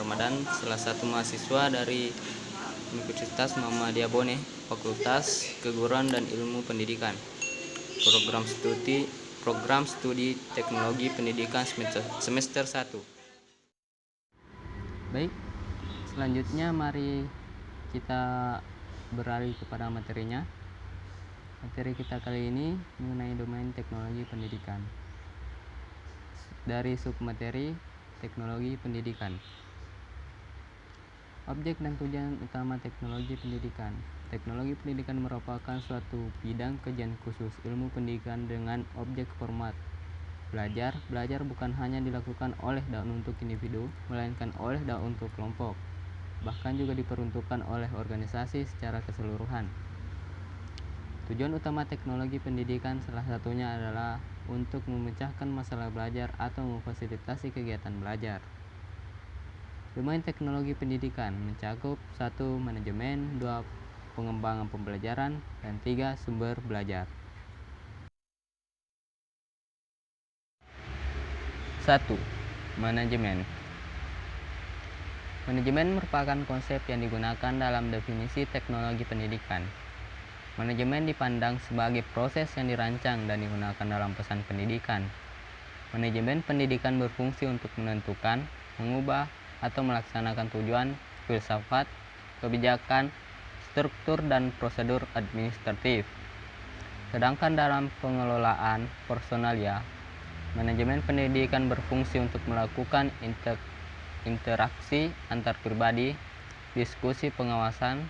Ramadan, salah satu mahasiswa dari Universitas Muhammadiyah Bone, Fakultas Keguruan dan Ilmu Pendidikan, Program Studi Teknologi Pendidikan semester 1. Baik, selanjutnya mari kita beralih kepada materinya. Materi kita kali ini mengenai domain teknologi pendidikan. Dari submateri teknologi pendidikan. Objek dan tujuan utama teknologi pendidikan. Teknologi pendidikan merupakan suatu bidang kajian khusus ilmu pendidikan dengan objek format belajar. Belajar bukan hanya dilakukan oleh dan untuk individu, melainkan oleh dan untuk kelompok. Bahkan juga diperuntukkan oleh organisasi secara keseluruhan. Tujuan utama teknologi pendidikan salah satunya adalah untuk memecahkan masalah belajar atau memfasilitasi kegiatan belajar. Domain teknologi pendidikan mencakup 1. Manajemen, 2. Pengembangan pembelajaran, dan 3. Sumber belajar. 1. Manajemen. Manajemen merupakan konsep yang digunakan dalam definisi teknologi pendidikan. Manajemen dipandang sebagai proses yang dirancang dan digunakan dalam pesan pendidikan. Manajemen pendidikan berfungsi untuk menentukan, mengubah, atau melaksanakan tujuan, filsafat, kebijakan, struktur, dan prosedur administratif. Sedangkan dalam pengelolaan personalia, manajemen pendidikan berfungsi untuk melakukan interaksi antar pribadi, diskusi pengawasan,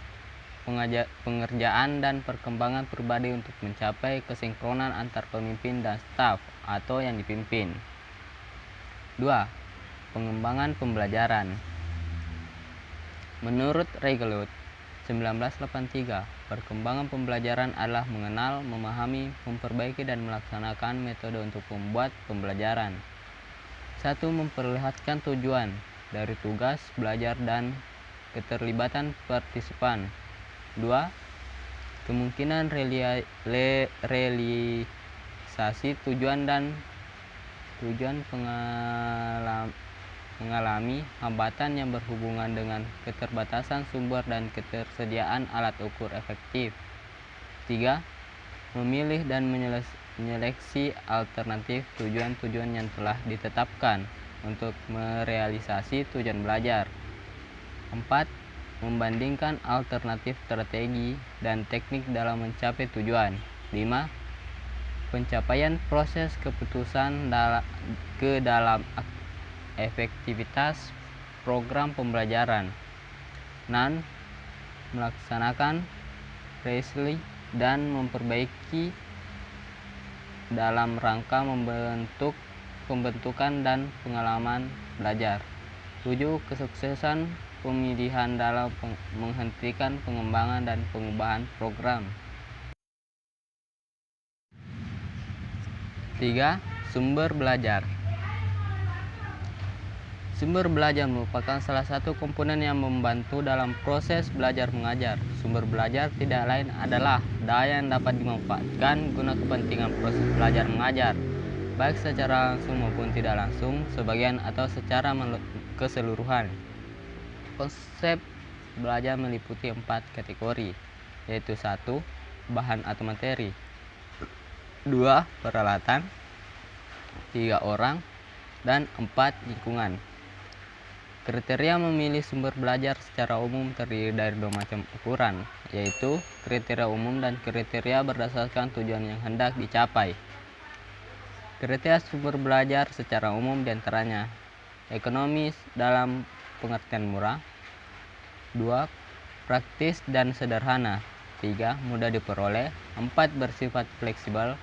pengerjaan, dan perkembangan pribadi untuk mencapai kesinkronan antar pemimpin dan staf atau yang dipimpin. 2. Pengembangan pembelajaran. Menurut Reigelut 1983, perkembangan pembelajaran adalah mengenal, memahami, memperbaiki, dan melaksanakan metode untuk membuat pembelajaran. 1. Memperlihatkan tujuan dari tugas belajar dan keterlibatan partisipan. 2. Kemungkinan realisasi tujuan mengalami hambatan yang berhubungan dengan keterbatasan sumber dan ketersediaan alat ukur efektif. 3. Memilih dan menyeleksi alternatif tujuan-tujuan yang telah ditetapkan untuk merealisasi tujuan belajar. 4. Membandingkan alternatif strategi dan teknik dalam mencapai tujuan. 5. Pencapaian proses keputusan ke dalam efektivitas program pembelajaran. 6. Melaksanakan revisi dan memperbaiki dalam rangka pembentukan dan pengalaman belajar. 7. Kesuksesan pemilihan dalam menghentikan pengembangan dan pengubahan program. 3. Sumber belajar. Sumber belajar merupakan salah satu komponen yang membantu dalam proses belajar mengajar. Sumber belajar tidak lain adalah daya yang dapat dimanfaatkan guna kepentingan proses belajar mengajar, baik secara langsung maupun tidak langsung, sebagian atau secara keseluruhan. Konsep belajar meliputi 4 kategori, yaitu 1. Bahan atau materi, 2. Peralatan, 3. Orang, dan 4. Lingkungan. Kriteria memilih sumber belajar secara umum terdiri dari 2 macam ukuran, yaitu kriteria umum dan kriteria berdasarkan tujuan yang hendak dicapai. Kriteria sumber belajar secara umum diantaranya: ekonomis dalam pengertian murah, 2. Praktis dan sederhana, 3. Mudah diperoleh, 4. Bersifat fleksibel,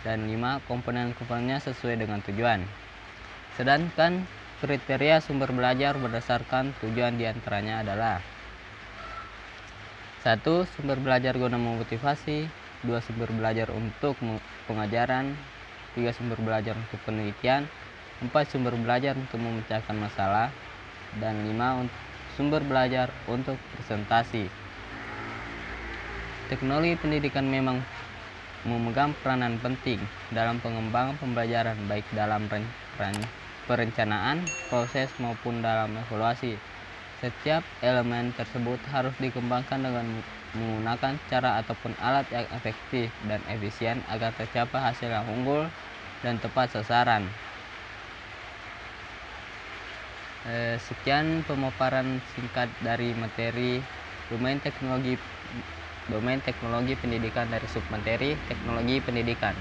dan 5. Komponen-komponennya sesuai dengan tujuan. Sedangkan kriteria sumber belajar berdasarkan tujuan diantaranya adalah: 1. Sumber belajar guna memotivasi, 2. Sumber belajar untuk pengajaran, 3. Sumber belajar untuk penelitian, 4. Sumber belajar untuk memecahkan masalah, dan 5. Sumber belajar untuk presentasi. Teknologi pendidikan memang memegang peranan penting dalam pengembangan pembelajaran, baik dalam perencanaan, proses, maupun dalam evaluasi. Setiap elemen tersebut harus dikembangkan dengan menggunakan cara ataupun alat yang efektif dan efisien agar tercapai hasil yang unggul dan tepat sasaran. Sekian pemaparan singkat dari materi domain teknologi pendidikan dari submateri teknologi pendidikan.